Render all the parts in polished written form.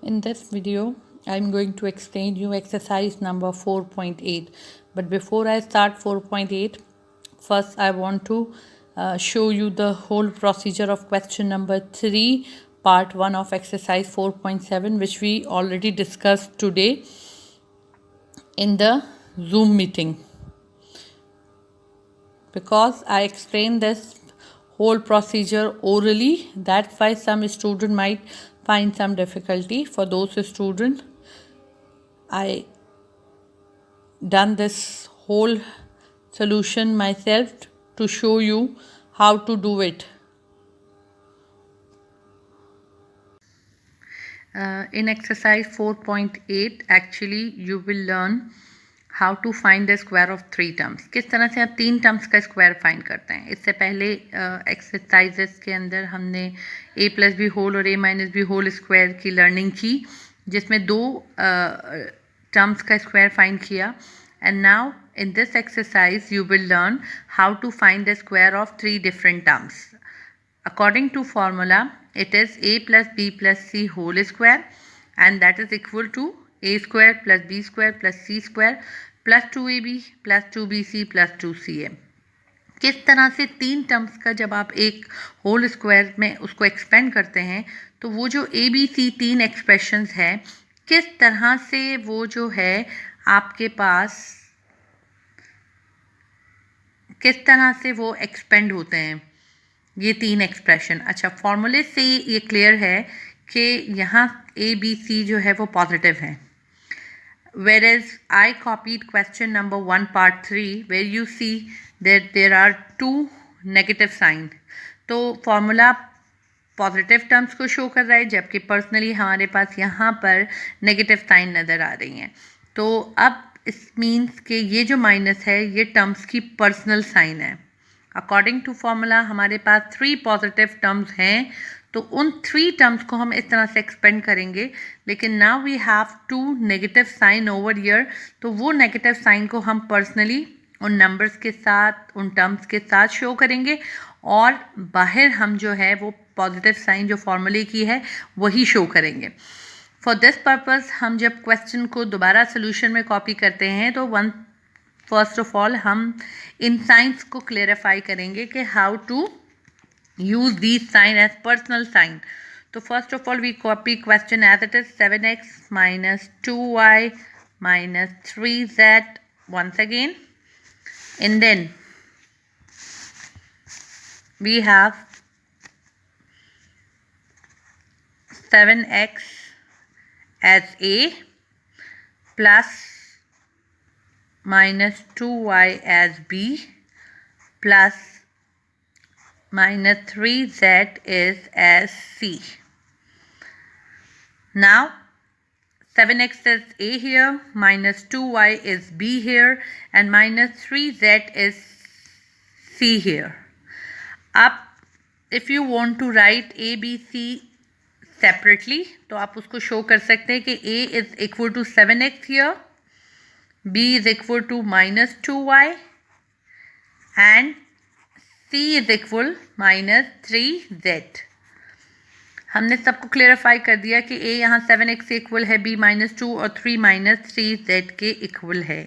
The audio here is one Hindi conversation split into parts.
In this video, I'm going to explain you exercise number 4.8. But before I start 4.8, first I want to show you the whole procedure of question number 3, part 1 of exercise 4.7, which we already discussed today in the Zoom meeting. Because I explained this whole procedure orally, that's why some student might find some difficulty. For those students, I done this whole solution myself to show you how to do it. In exercise 4.8 actually you will learn how to find the square of three terms. किस तरह से आप तीन टर्म्स का स्क्वायर फाइंड करते हैं. इससे पहले एक्सरसाइजेस के अंदर हमने a प्लस बी होल और a minus B whole square की लर्निंग की, जिसमें दो टर्म्स का स्क्वायर फाइंड किया. And now in this exercise you will learn how to find the square of three different terms. According to formula, it is a plus b plus c whole square, and that is equal to a square plus b square plus c square plus 2ab plus 2bc plus 2ca. किस तरह से तीन टर्म्स का जब आप एक होल स्क्वायर में उसको एक्सपेंड करते हैं तो वो जो ए बी सी तीन एक्सप्रेशंस है, किस तरह से वो जो है आपके पास किस तरह से वो एक्सपेंड होते हैं ये तीन एक्सप्रेशन. अच्छा, फॉर्मूले से ये क्लियर है कि यहाँ ए बी सी जो है वो पॉजिटिव है. Whereas I copied question number 1 part 3 where you see that there are two negative sign. तो फॉर्मूला पॉजिटिव टर्म्स को शो कर रहा है, जबकि पर्सनली हमारे पास यहाँ पर नेगेटिव साइन नज़र आ रही हैं. तो अब इस मीन्स के ये जो माइनस है ये टर्म्स की पर्सनल साइन है. अकॉर्डिंग टू फॉर्मूला हमारे पास थ्री पॉजिटिव टर्म्स हैं, तो उन थ्री टर्म्स को हम इस तरह से एक्सपेंड करेंगे. लेकिन now we have two negative sign over here, तो वो नेगेटिव साइन को हम पर्सनली उन नंबर्स के साथ उन टर्म्स के साथ शो करेंगे, और बाहर हम जो है वो पॉजिटिव साइन जो फॉर्मूले की है वही शो करेंगे. फॉर दिस पर्पस हम जब क्वेश्चन को दोबारा सोल्यूशन में कॉपी करते हैं तो फर्स्ट ऑफ ऑल हम इन साइंस को क्लेरिफाई करेंगे कि how to use these sign as personal sign. तो first of all we copy question as it is 7x minus 2y minus 3z once again, and then we have 7x as a plus minus 2y as b plus minus 3z is as c. Now 7x is a here, minus 2y is b here, and minus 3z is c here. अब if you want to write a b c separately तो आप उसको शो कर सकते हैं कि a is equal to 7x here, b is equal to minus 2y, and c is equal minus 3z. हमने सबको क्लेरिफाई कर दिया कि a यहाँ 7x इक्वल है, b माइनस 2 और 3 माइनस 3z के इक्वल है.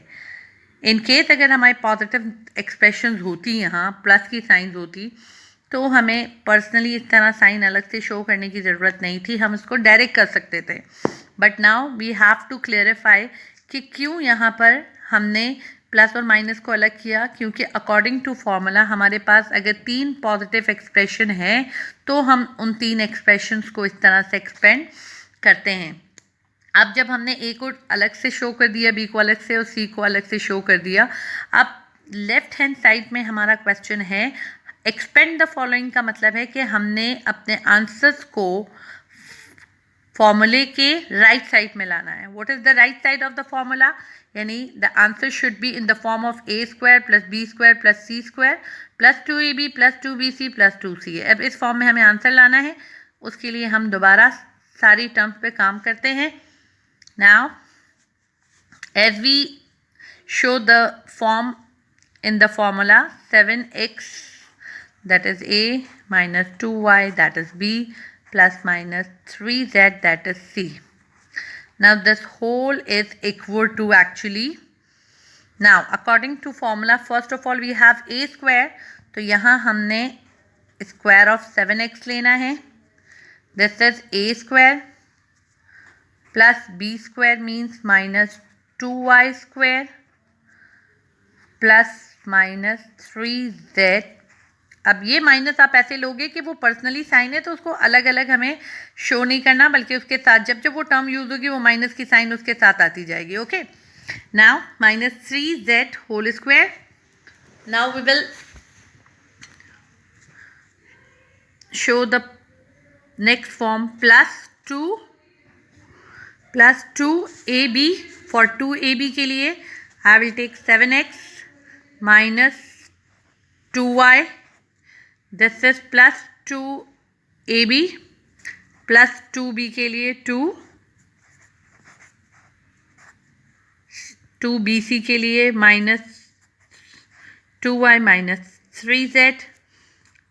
इन केस अगर हमारी पॉजिटिव एक्सप्रेशंस होती, यहाँ प्लस की साइंस होती, तो हमें पर्सनली इस तरह साइन अलग से शो करने की ज़रूरत नहीं थी, हम इसको डायरेक्ट कर सकते थे. But now we have to clarify कि क्यों यहाँ पर हमने प्लस और माइनस को अलग किया, क्योंकि अकॉर्डिंग टू फॉर्मूला हमारे पास अगर तीन पॉजिटिव एक्सप्रेशन है तो हम उन तीन एक्सप्रेशंस को इस तरह से एक्सपेंड करते हैं. अब जब हमने ए को अलग से शो कर दिया, बी को अलग से और सी को अलग से शो कर दिया, अब लेफ्ट हैंड साइड में हमारा क्वेश्चन है एक्सपेंड द फॉलोइंग का मतलब है कि हमने अपने आंसर्स को फॉर्मूले के राइट साइड में लाना है. What is the right side of the formula, यानी the answer should be in the form of a square plus b square plus c square plus 2ab plus 2bc plus 2ca. अब इस फॉर्म में हमें आंसर लाना है, उसके लिए हम दोबारा सारी टर्म्स पे काम करते हैं. Now as we show the form in the formula 7x that is a minus 2y that is b plus minus 3z that is c. Now this whole is equal to actually, now according to formula, first of all we have a square, तो यहाँ हमने square of 7x लेना है. This is a square plus b square means minus 2y square plus minus 3z. अब ये माइनस आप ऐसे लोगे कि वो पर्सनली साइन है तो उसको अलग अलग हमें शो नहीं करना, बल्कि उसके साथ जब जब वो टर्म यूज होगी वो माइनस की साइन उसके साथ आती जाएगी. Okay, now minus 3z whole square. Now we will show the next form, plus 2ab. For 2ab के लिए I will take 7x minus 2y. This is plus 2ab plus 2b के लिए 2, 2bc के लिए minus 2y minus 3z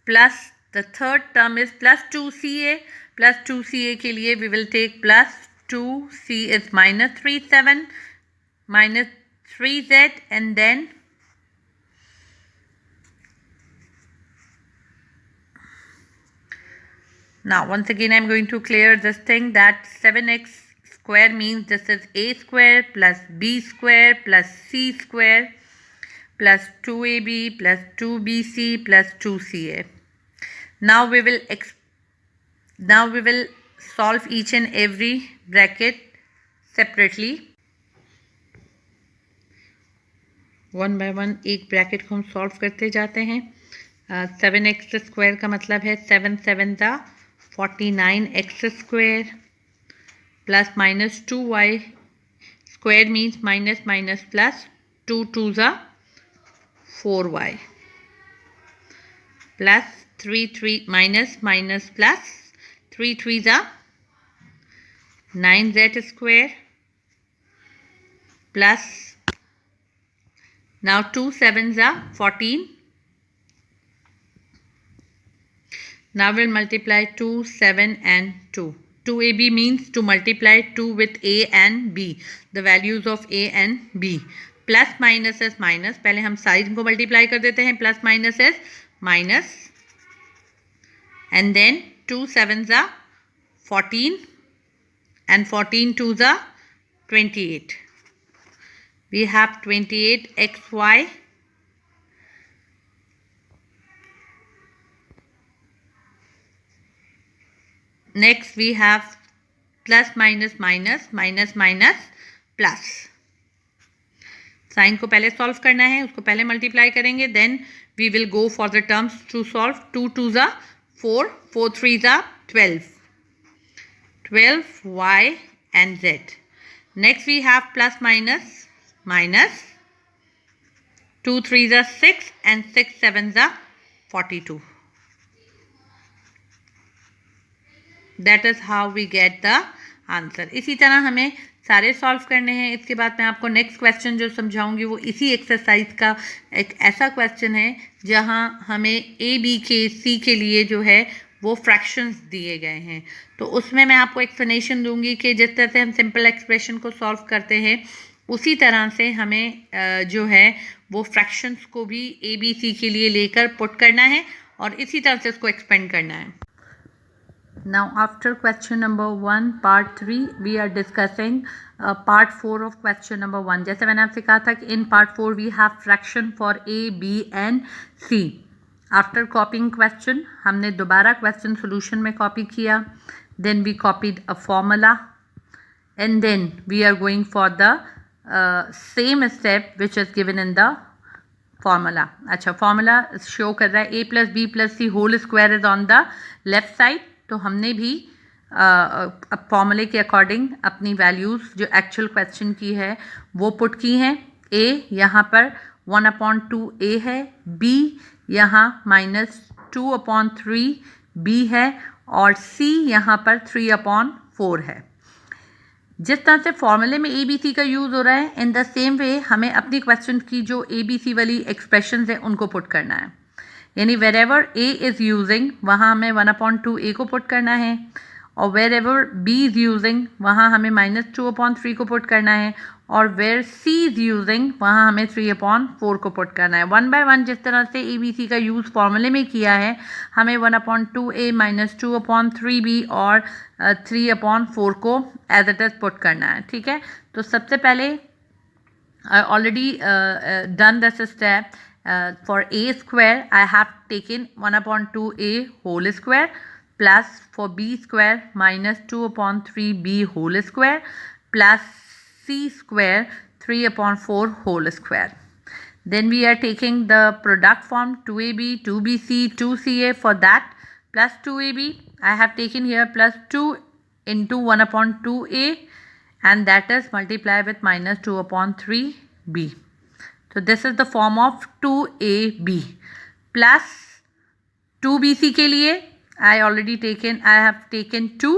plus the third term is plus 2ca. Plus 2ca के लिए we will take plus 2c is minus 37 minus 3z, and then now once again I am going to clear this thing, that 7x square means this is a square plus b square plus c square plus 2ab plus 2bc plus 2ca. Now we will solve each and every bracket separately. One by one एक ब्रैकेट को हम सॉल्व करते जाते हैं. 7x स्क्वायर का मतलब है 7 7 ज़ा 49x square plus minus 2y square means minus minus plus 2 2 ज़ा 4y plus 3 3 minus minus plus 3 3 ज़ा 9z square plus now 2 7s are 14. Now we'll multiply 2 7 and 2. 2ab means to multiply 2 with a and b, the values of a and b. Plus minus is minus, पहले हम साइड को मल्टीप्लाई कर देते हैं. Plus minus is minus, and then 2 7s are 14 and 14 2s are 28. We have 28xy next we have plus minus minus minus minus plus. Sign को पहले सॉल्व करना है, उसको पहले मल्टीप्लाई करेंगे, then we will go for the terms to solve. 2 2 ज़ा 4 4 3 ज़ा 12 y and z. Next we have plus minus minus 2 3s are 6 and 6 7s are 42. That is how we get the answer. इसी तरह हमें सारे सॉल्व करने हैं. इसके बाद मैं आपको नेक्स्ट क्वेश्चन जो समझाऊंगी वो इसी एक्सरसाइज का एक ऐसा क्वेश्चन है जहां हमें ए बी के सी के लिए जो है वो फ्रैक्शंस दिए गए हैं. तो उसमें मैं आपको एक्सप्लेनेशन दूंगी कि जिस तरह से हम सिंपल एक्सप्रेशन को सॉल्व करते हैं उसी तरह से हमें जो है वो फ्रैक्शंस को भी ए बी सी के लिए लेकर पुट करना है और इसी तरह से उसको एक्सपेंड करना है. Now after question number 1 part 3 we are discussing part 4 of question number 1. जैसे मैंने आपसे कहा था कि in part 4 we have fraction for a, b and c. After copying question हमने दोबारा question solution में copy किया, then we copied a formula and then we are going for the same step which is given in the formula. अच्छा, formula show कर रहा है a plus b plus c whole square is on the left side. तो हमने भी फॉर्मूले के अकॉर्डिंग अपनी वैल्यूज़ जो एक्चुअल क्वेश्चन की है वो पुट की हैं. a यहाँ पर 1/2 a है, b यहाँ -2/3 b है और c यहाँ पर 3/4 है. जिस तरह से फॉर्मूले में ए बी सी का यूज़ हो रहा है इन द सेम वे हमें अपनी क्वेश्चन की जो ए बी सी वाली एक्सप्रेशंस है उनको पुट करना है. यानी वेरेवर ए इज़ यूजिंग वहाँ हमें 1/2 ए को पुट करना है और wherever B is using वहाँ हमें -2/3 को पुट करना है, और वेर सी इज़ यूजिंग वहाँ हमें 3/4 को पुट करना है। 1 by 1 जिस तरह से ABC का यूज़ फॉर्मूले में किया है, हमें 1/2A - 2/3B और 3/4 को एज इट इज़ पुट करना है। ठीक है, तो सबसे पहले I already done this step. For a square, I have taken 1/2A whole square plus for b square -2/3b whole square plus c square 3/4 whole square. Then we are taking the product form 2AB, 2BC, 2CA. For that plus 2AB, I have taken here plus 2 into 1/2A, and that is multiply with -2/3b. So this is the form of 2AB plus 2BC के लिए I have taken 2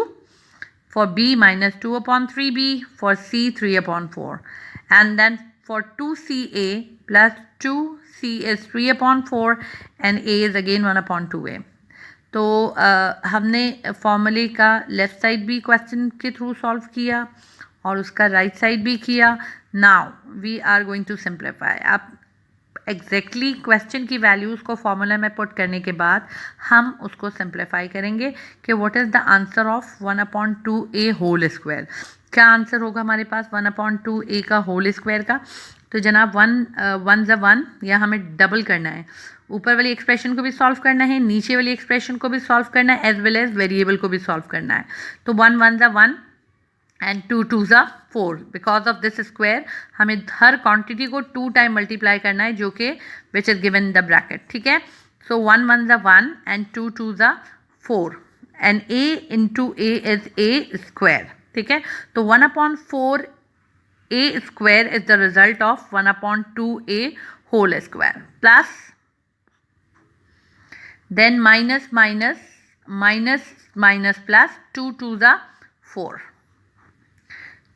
for B -2/3b, for C 3/4, and then for 2CA plus 2C is 3/4 and A is again 1/2A. तो हमने फॉर्मूले का लेफ्ट साइड भी क्वेश्चन के थ्रू सॉल्व किया और उसका राइट साइड भी किया। Now we are going to simplify. आप एग्जैक्टली क्वेश्चन की वैल्यूज़ को फॉर्मूला में पुट करने के बाद हम उसको सिंप्लीफाई करेंगे कि what is the answer of 1/2A whole square. क्या आंसर होगा हमारे पास 1/2A का होल स्क्वायर का? तो जनाब 1 ज़ा 1 या हमें डबल करना है, ऊपर वाली एक्सप्रेशन को भी सॉल्व करना है, नीचे वाली एक्सप्रेशन को भी सॉल्व करना है, एज वेल एज वेरिएबल को भी सॉल्व करना है। तो 1 ज़ा 1 एंड 2 ज़ा 4। बिकॉज ऑफ दिस स्क्वायर हमें हर क्वांटिटी को 2 टाइम मल्टीप्लाई करना है, जो कि which is given in the bracket. ठीक है, सो 1 ज़ा 1 एंड 2 ज़ा 4 and A into A is A square. ठीक है, तो 1/4 A square is the result of 1/2A whole square plus then minus plus 2 ज़ा 4,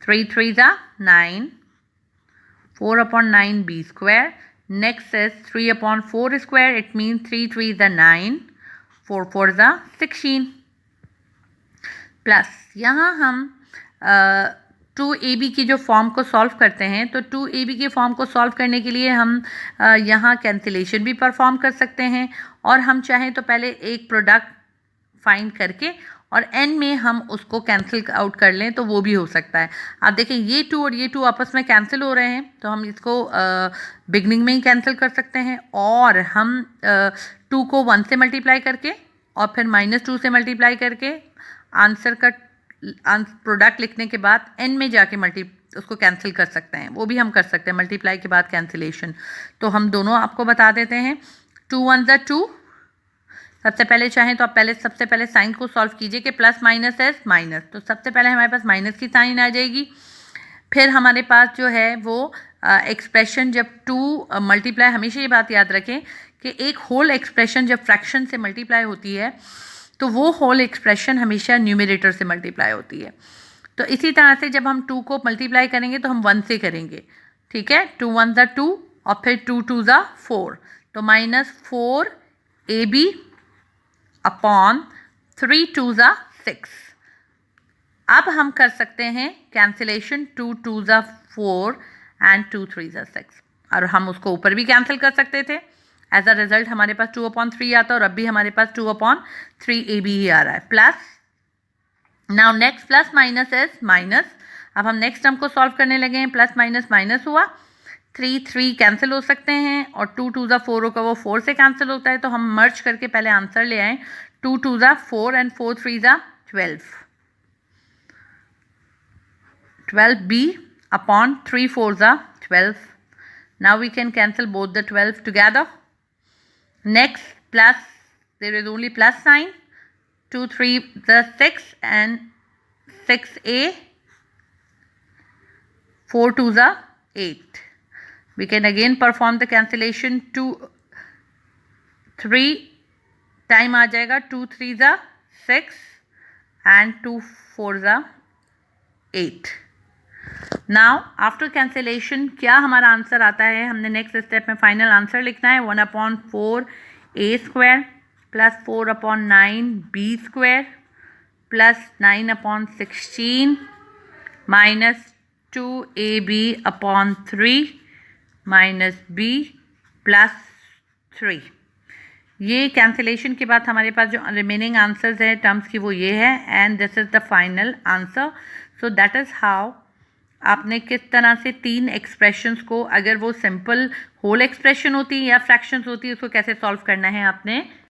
3 ज़ा 9, 4/9 B square. Next is 3/4 square. It means 3 ज़ा 9, 4 ज़ा 16 प्लस यहाँ हम 2AB की जो फॉर्म को सॉल्व करते हैं, तो 2AB के फॉर्म को सॉल्व करने के लिए हम यहाँ कैंसिलेशन भी परफॉर्म कर सकते हैं, और हम चाहें तो पहले एक प्रोडक्ट फाइंड करके और एंड में हम उसको कैंसिल आउट कर लें, तो वो भी हो सकता है। आप देखें ये 2 और ये 2 आपस में कैंसिल हो रहे हैं, तो हम इसको बिगनिंग में ही कैंसिल कर सकते हैं, और हम 2 को 1 से मल्टीप्लाई करके और फिर -2 से मल्टीप्लाई करके आंसर का प्रोडक्ट लिखने के बाद एन में जाके उसको कैंसिल कर सकते हैं। वो भी हम कर सकते हैं मल्टीप्लाई के बाद कैंसिलेशन। तो हम दोनों आपको बता देते हैं। 2 1 ज़ा 2। सबसे पहले चाहें तो आप सबसे पहले साइन को सॉल्व कीजिए कि प्लस माइनस है माइनस, तो सबसे पहले हमारे पास माइनस की साइन आ जाएगी। फिर हमारे पास जो है वो एक्सप्रेशन जब 2 मल्टीप्लाई, हमेशा ये बात याद रखें कि एक होल एक्सप्रेशन जब फ्रैक्शन से मल्टीप्लाई होती है तो वो होल एक्सप्रेशन हमेशा न्यूमरेटर से मल्टीप्लाई होती है। तो इसी तरह से जब हम 2 को मल्टीप्लाई करेंगे तो हम 1 से करेंगे। ठीक है, 2 1 ज़ा 2 और फिर 2 2 ज़ा 4, तो -4AB अपॉन 3 2 ज़ा 6। अब हम कर सकते हैं कैंसिलेशन 2 2 ज़ा 4 एंड 2 3 ज़ा 6, और हम उसको ऊपर भी कैंसिल कर सकते थे। एज अ रिजल्ट हमारे पास 2/3 आता है, और अब भी हमारे पास 2/3AB ही आ रहा है। Plus now next plus minus is minus. अब हम नेक्स्ट टर्म को सॉल्व करने लगे हैं। प्लस माइनस माइनस हुआ, 3 3 कैंसिल हो सकते हैं, और 2 2 ज़ा 4 होगा, वो 4 से कैंसिल होता है, तो हम मर्ज करके पहले आंसर ले आएँ। 2 2 ज़ा 4 एंड 4 3 ज़ा 12, 12B upon 3 4 ज़ा 12. Now we can cancel both the 12 together. Next plus, there is only plus sign. 2 3 the 6 and 6A, 4 2 the 8. We can again perform the cancellation. 2 3 time आ जाएगा, 2 3 the 6 and 2 4 the 8. Now after cancellation क्या हमारा आंसर आता है? हमने नेक्स्ट स्टेप में फाइनल आंसर लिखना है। 1/4 A square plus 4/9 B square plus 9/16 minus 2ab/3 minus b plus 3। ये कैंसिलेशन के बाद हमारे पास जो रिमेनिंग आंसर्स हैं टर्म्स की वो ये है and this is the final answer. So that is how आपने किस तरह से तीन एक्सप्रेशंस को, अगर वो सिंपल होल एक्सप्रेशन होती है या फ्रैक्शंस होती है, उसको कैसे सॉल्व करना है आपने